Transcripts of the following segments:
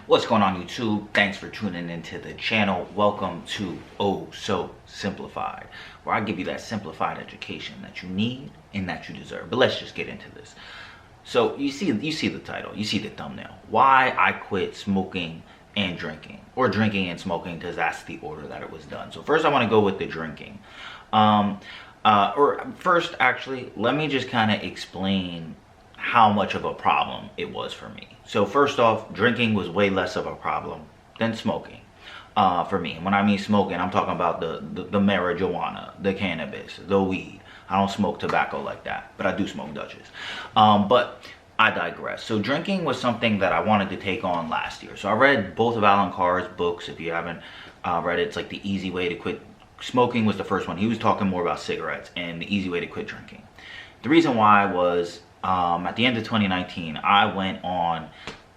What's going on, YouTube? Thanks for tuning into the channel. Welcome to Oh So Simplified, where I give you that simplified education that you need and that you deserve. But let's just get into this. So you see the title, you see the thumbnail. Why I quit smoking and drinking, or drinking and smoking, because that's the order that it was done. So first I want to go with the drinking. Or first, actually, let me just kind of explain how much of a problem it was for me. So first off, drinking was way less of a problem than smoking for me. And when I mean smoking, I'm talking about the marijuana, the cannabis, the weed. I don't smoke tobacco like that, but I do smoke Dutches. But I digress. So drinking was something that I wanted to take on last year. So I read both of Alan Carr's books. If you haven't read it, it's like The Easy Way to Quit Smoking was the first one. He was talking more about cigarettes and the easy way to quit drinking. The reason why was at the end of 2019, I went on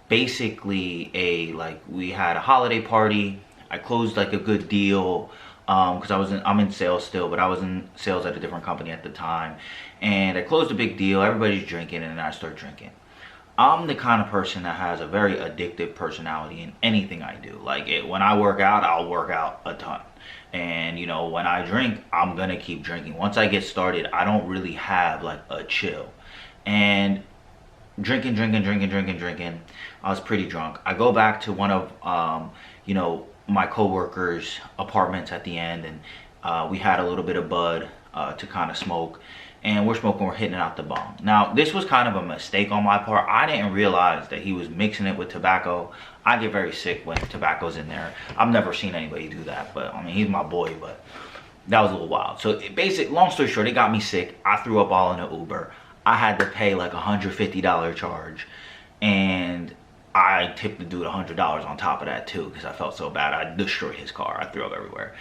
basically we had a holiday party. I closed like a good deal because I'm in sales still, but I was in sales at a different company at the time, and I closed a big deal. Everybody's drinking, and then I start drinking. I'm the kind of person that has a very addictive personality in anything I do. When I work out, I'll work out a ton. And you know, when I drink, I'm gonna keep drinking. Once I get started, I don't really have like a chill. And drinking. I was pretty drunk. I go back to one of my coworkers' apartments at the end, and we had a little bit of bud to kind of smoke. And we're smoking, we're hitting it out the bong. Now, this was kind of a mistake on my part. I didn't realize that he was mixing it with tobacco. I get very sick when tobacco's in there. I've never seen anybody do that, but I mean, he's my boy, but that was a little wild. So long story short, it got me sick. I threw up all in an Uber. I had to pay like $150 charge, and I tipped the dude $100 on top of that too, because I felt so bad. I destroyed his car. I threw up everywhere.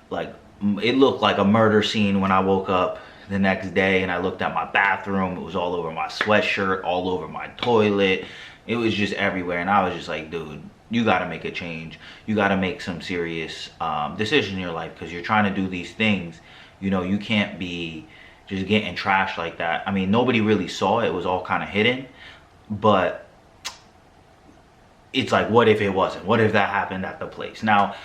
Like, it looked like a murder scene when I woke up the next day, and I looked at my bathroom. It was all over my sweatshirt, all over my toilet. It was just everywhere, and I was just like, dude, you got to make a change. You got to make some serious decisions in your life, because you're trying to do these things. You know, you can't be just getting trashed like that. I mean, nobody really saw it. It was all kind of hidden, but it's like, what if it wasn't? What if that happened at the place? Now,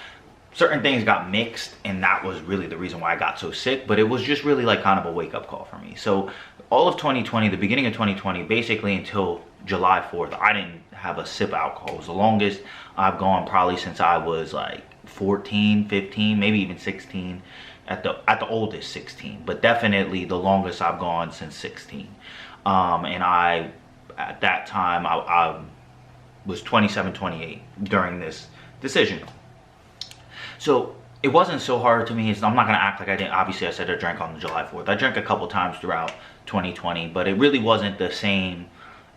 certain things got mixed, and that was really the reason why I got so sick, but it was just really like kind of a wake-up call for me. So all of 2020, the beginning of 2020, basically until July 4th, I didn't have a sip of alcohol. It was the longest I've gone probably since I was like 14, 15, maybe even 16. At the oldest, 16, but definitely the longest I've gone since 16. And at that time, I was 27, 28 during this decision. So it wasn't so hard to me. I'm not gonna act like I didn't. Obviously, I said I drank on July 4th. I drank a couple times throughout 2020, but it really wasn't the same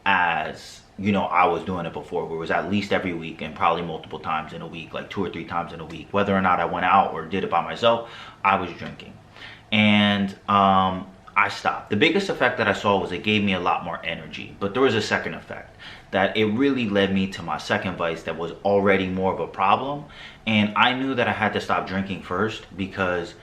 as, you know, I was doing it before, where it was at least every week and probably multiple times in a week, like 2 or 3 times in a week. Whether or not I went out or did it by myself, I was drinking. And I stopped. The biggest effect that I saw was it gave me a lot more energy, but there was a second effect that it really led me to my second vice that was already more of a problem. And I knew that I had to stop drinking first, because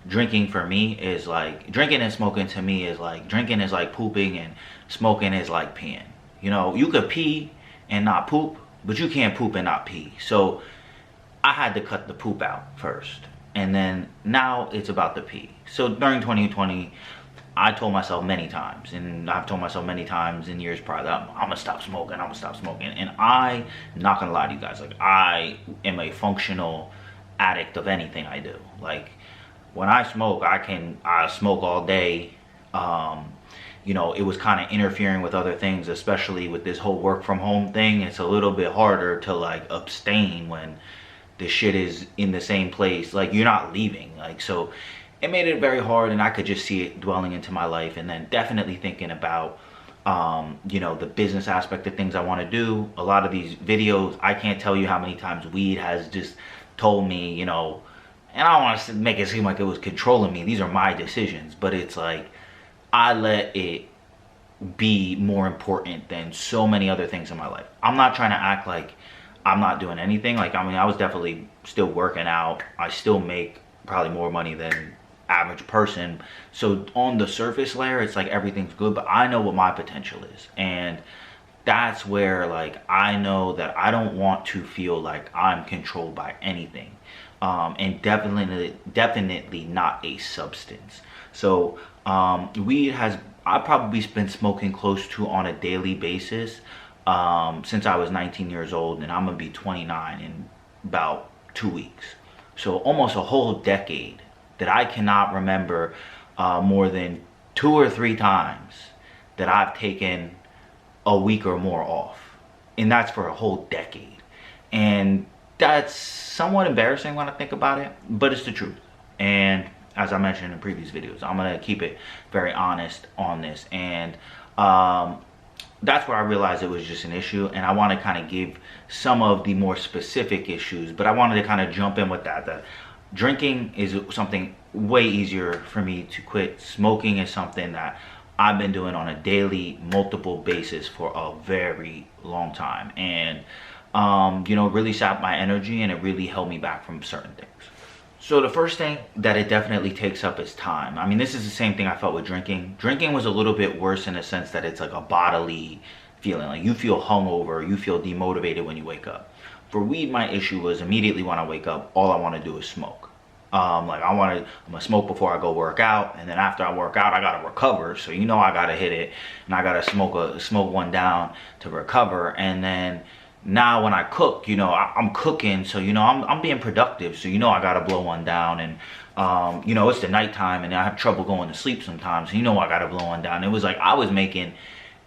drinking for me is like, drinking and smoking to me is like, drinking is like pooping and smoking is like peeing. You know, you could pee and not poop, but you can't poop and not pee. So I had to cut the poop out first, and then now it's about the pee. So during 2020, I told myself many times, and I've told myself many times in years prior, that I'm gonna stop smoking, I'm gonna stop smoking. And I'm not gonna lie to you guys, like, I am a functional addict of anything I do. Like, when I smoke, I smoke all day. You know, it was kind of interfering with other things, especially with this whole work from home thing. It's a little bit harder to like abstain when the shit is in the same place. Like, you're not leaving. Like, so it made it very hard, and I could just see it dwelling into my life. And then definitely thinking about, you know, the business aspect of things I want to do. A lot of these videos, I can't tell you how many times weed has just told me, you know, and I don't want to make it seem like it was controlling me. These are my decisions, but it's like, I let it be more important than so many other things in my life. I'm not trying to act like I'm not doing anything. Like, I mean, I was definitely still working out. I still make probably more money than average person. So on the surface layer, it's like everything's good, but I know what my potential is. And that's where like I know that I don't want to feel like I'm controlled by anything. And definitely not a substance. So weed has, I probably been smoking close to on a daily basis since I was 19 years old, and I'm gonna be 29 in about 2 weeks. So almost a whole decade that I cannot remember more than 2 or 3 times that I've taken a week or more off, and that's for a whole decade. And that's somewhat embarrassing when I think about it, but it's the truth. And as I mentioned in previous videos, I'm gonna keep it very honest on this. And that's where I realized it was just an issue, and I want to kind of give some of the more specific issues, but I wanted to kind of jump in with that. That drinking is something way easier for me to quit. Smoking is something that I've been doing on a daily, multiple basis for a very long time, and you know, really sapped my energy, and it really held me back from certain things. So the first thing that it definitely takes up is time. I mean, this is the same thing I felt with drinking. Drinking was a little bit worse in the sense that it's like a bodily feeling. Like you feel hungover, you feel demotivated when you wake up. For weed, my issue was immediately when I wake up, all I want to do is smoke. Like I'm gonna smoke before I go work out, and then after I work out, I gotta recover. So you know I gotta hit it, and I gotta smoke one down to recover, and then now when I cook, you know, I'm cooking, so you know I'm being productive, so you know I gotta blow one down. And you know, it's the nighttime and I have trouble going to sleep sometimes, so you know I gotta blow one down. It was like I was making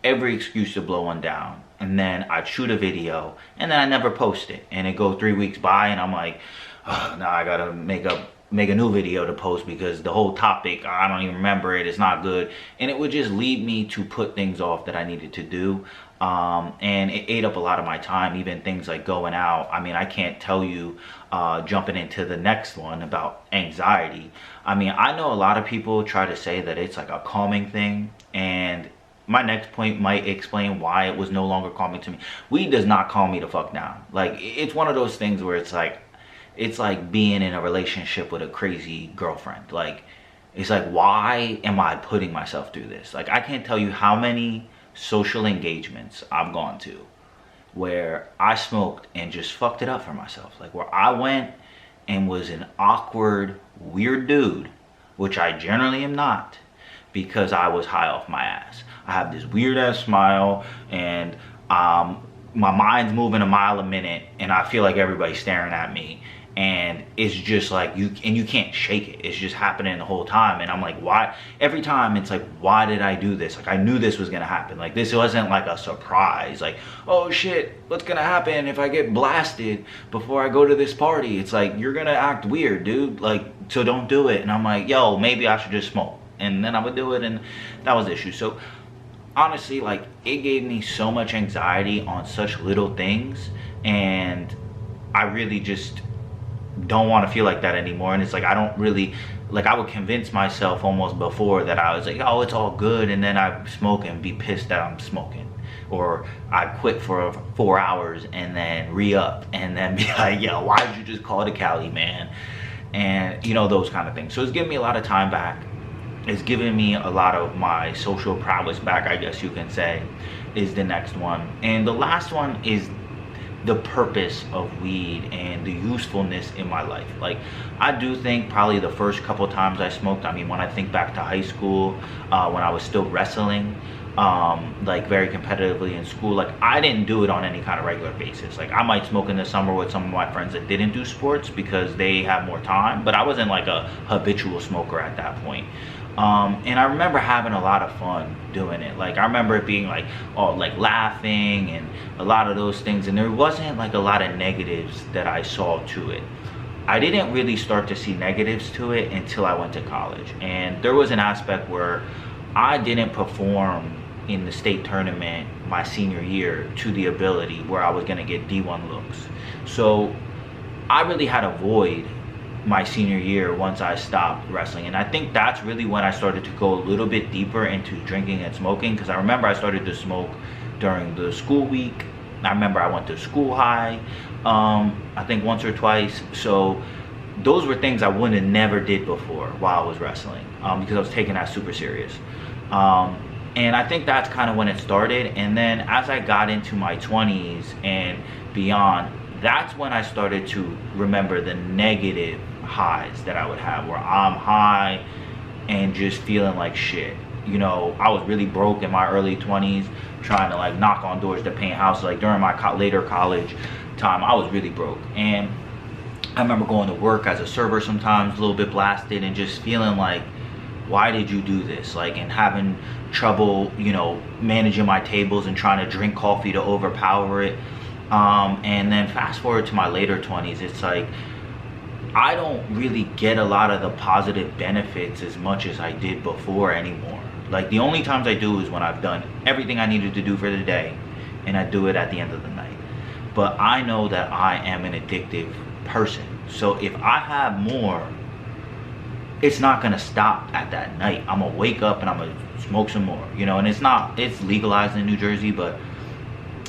every excuse to blow one down, and then I'd shoot a video and then I never post it, and it go 3 weeks by, and I'm like, oh, now I gotta make a new video to post because the whole topic, I don't even remember it, it's not good. And it would just lead me to put things off that I needed to do. And it ate up a lot of my time, even things like going out. I mean, I can't tell you, jumping into the next one about anxiety. I mean, I know a lot of people try to say that it's like a calming thing, and my next point might explain why it was no longer calming to me. Weed does not calm me the fuck down. Like, it's one of those things where it's like being in a relationship with a crazy girlfriend. Like, it's like, why am I putting myself through this? Like, I can't tell you how many social engagements I've gone to where I smoked and just fucked it up for myself. Like, where I went and was an awkward, weird dude, which I generally am not, because I was high off my ass. I have this weird ass smile, and my mind's moving a mile a minute, and I feel like everybody's staring at me, and it's just like you can't shake it. It's just happening the whole time, and I'm like, why? Every time it's like, why did I do this? Like, I knew this was gonna happen. Like, this wasn't like a surprise, like, oh shit, what's gonna happen if I get blasted before I go to this party? It's like, you're gonna act weird, dude, like, so don't do it. And I'm like, yo, maybe I should just smoke. And then I would do it, and that was the issue. So honestly, like, it gave me so much anxiety on such little things, and I really just don't want to feel like that anymore. And it's like, I don't really, like, I would convince myself almost before that I was like, oh, it's all good, and then I smoke and be pissed that I'm smoking, or I quit for 4 hours and then re-up and then be like, yo, why did you just call it a Cali, man? And you know, those kind of things. So it's giving me a lot of time back. It's giving me a lot of my social prowess back, I guess you can say, is the next one. And the last one is the purpose of weed and the usefulness in my life. Like, I do think probably the first couple times I smoked, I mean, when I think back to high school, when I was still wrestling, like very competitively in school, like, I didn't do it on any kind of regular basis. Like, I might smoke in the summer with some of my friends that didn't do sports because they have more time, but I wasn't like a habitual smoker at that point. And I remember having a lot of fun doing it. Like, I remember it being like, oh, like laughing and a lot of those things, and there wasn't like a lot of negatives that I saw to it. I didn't really start to see negatives to it until I went to college, and there was an aspect where I didn't perform in the state tournament my senior year to the ability where I was going to get D1 looks. So I really had a void my senior year once I stopped wrestling, and I think that's really when I started to go a little bit deeper into drinking and smoking, because I remember I started to smoke during the school week. I remember I went to school high, I think once or twice. So those were things I would have never did before while I was wrestling, because I was taking that super serious. And I think that's kind of when it started. And then as I got into my 20s and beyond, that's when I started to remember the negative highs that I would have, where I'm high and just feeling like shit. You know, I was really broke in my early 20s, trying to like knock on doors to paint houses. Like during my later college time, I was really broke. And I remember going to work as a server sometimes, a little bit blasted, and just feeling like, why did you do this? Like, and having trouble, you know, managing my tables and trying to drink coffee to overpower it. And then fast forward to my later 20s, it's like, I don't really get a lot of the positive benefits as much as I did before anymore. Like, the only times I do is when I've done everything I needed to do for the day, and I do it at the end of the night. But I know that I am an addictive person. So if I have more, it's not gonna stop at that night. I'm gonna wake up and I'm gonna smoke some more, you know. And it's legalized in New Jersey, but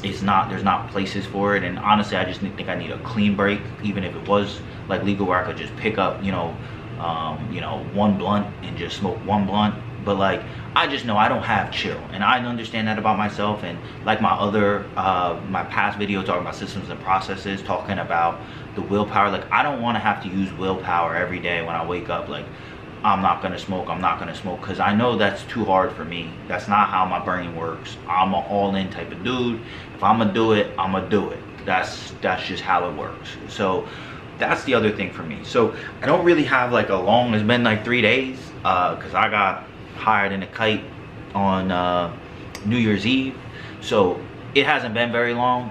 there's not places for it. And honestly, I just think I need a clean break. Even if it was like legal, where I could just pick up, you know, one blunt and just smoke one blunt. But like, I just know I don't have chill, and I understand that about myself. And like my past video talking about systems and processes, talking about the willpower, like I don't want to have to use willpower every day when I wake up. Like, I'm not gonna smoke, because I know that's too hard for me. That's not how my brain works. I'm an all-in type of dude. If I'm gonna do it, I'm gonna do it. That's just how it works. So that's the other thing for me. So I don't really have like a long, it's been like 3 days, because I got hired in a kite on New Year's Eve. So it hasn't been very long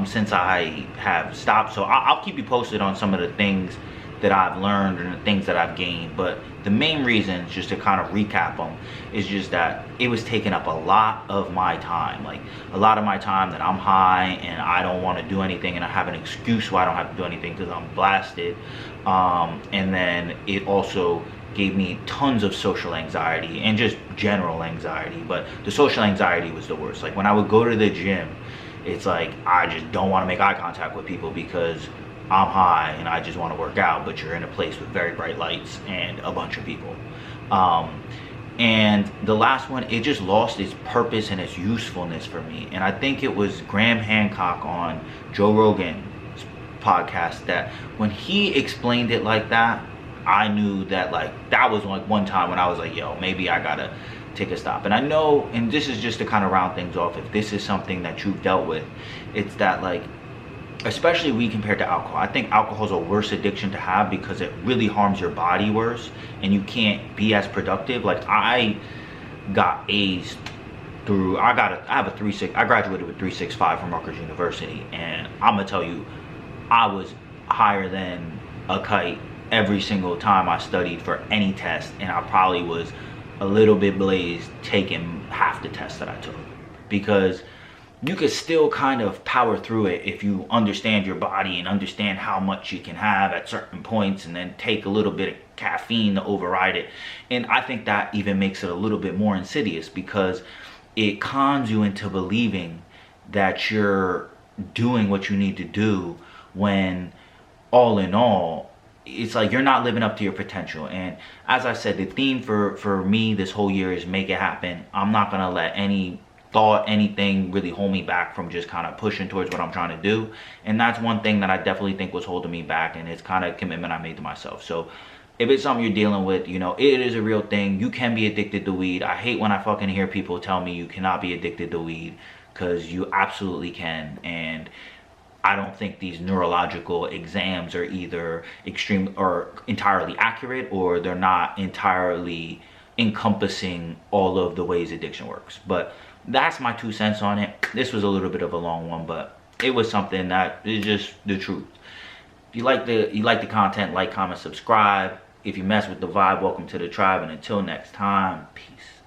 since I have stopped. So I'll keep you posted on some of the things that I've learned and the things that I've gained. But the main reason, just to kind of recap them, is just that it was taking up a lot of my time. Like a lot of my time that I'm high and I don't want to do anything, and I have an excuse why I don't have to do anything because I'm blasted. And then it also gave me tons of social anxiety and just general anxiety. But the social anxiety was the worst. Like when I would go to the gym, it's like I just don't want to make eye contact with people because I'm high and I just want to work out, but you're in a place with very bright lights and a bunch of people. And the last one, it just lost its purpose and its usefulness for me. And I think it was Graham Hancock on Joe Rogan's podcast that when he explained it like that, I knew that like that was like one time when I was like, yo, maybe I gotta take a stop. And I know, and this is just to kind of round things off, if this is something that you've dealt with, it's that like, especially weed compared to alcohol, I think alcohol is a worse addiction to have because it really harms your body worse and you can't be as productive. Like I got A's through, I graduated with 3.65 from Rutgers University, and I'm gonna tell you, I was higher than a kite every single time I studied for any test, and I probably was a little bit blazed taking half the test that I took, because you could still kind of power through it if you understand your body and understand how much you can have at certain points, and then take a little bit of caffeine to override it. And I think that even makes it a little bit more insidious because it cons you into believing that you're doing what you need to do, when all in all, it's like you're not living up to your potential. And as I said, the theme for me this whole year is make it happen. I'm not gonna let anything really hold me back from just kind of pushing towards what I'm trying to do. And that's one thing that I definitely think was holding me back, and it's kind of a commitment I made to myself. So if it's something you're dealing with, you know, it is a real thing. You can be addicted to weed. I hate when I fucking hear people tell me you cannot be addicted to weed, because you absolutely can. And I don't think these neurological exams are either extreme or entirely accurate, or they're not entirely encompassing all of the ways addiction works. But that's my 2 cents on it. This was a little bit of a long one, but it was something that is just the truth. If you like the content, like, comment, subscribe. If you mess with the vibe, welcome to the tribe. And until next time, peace.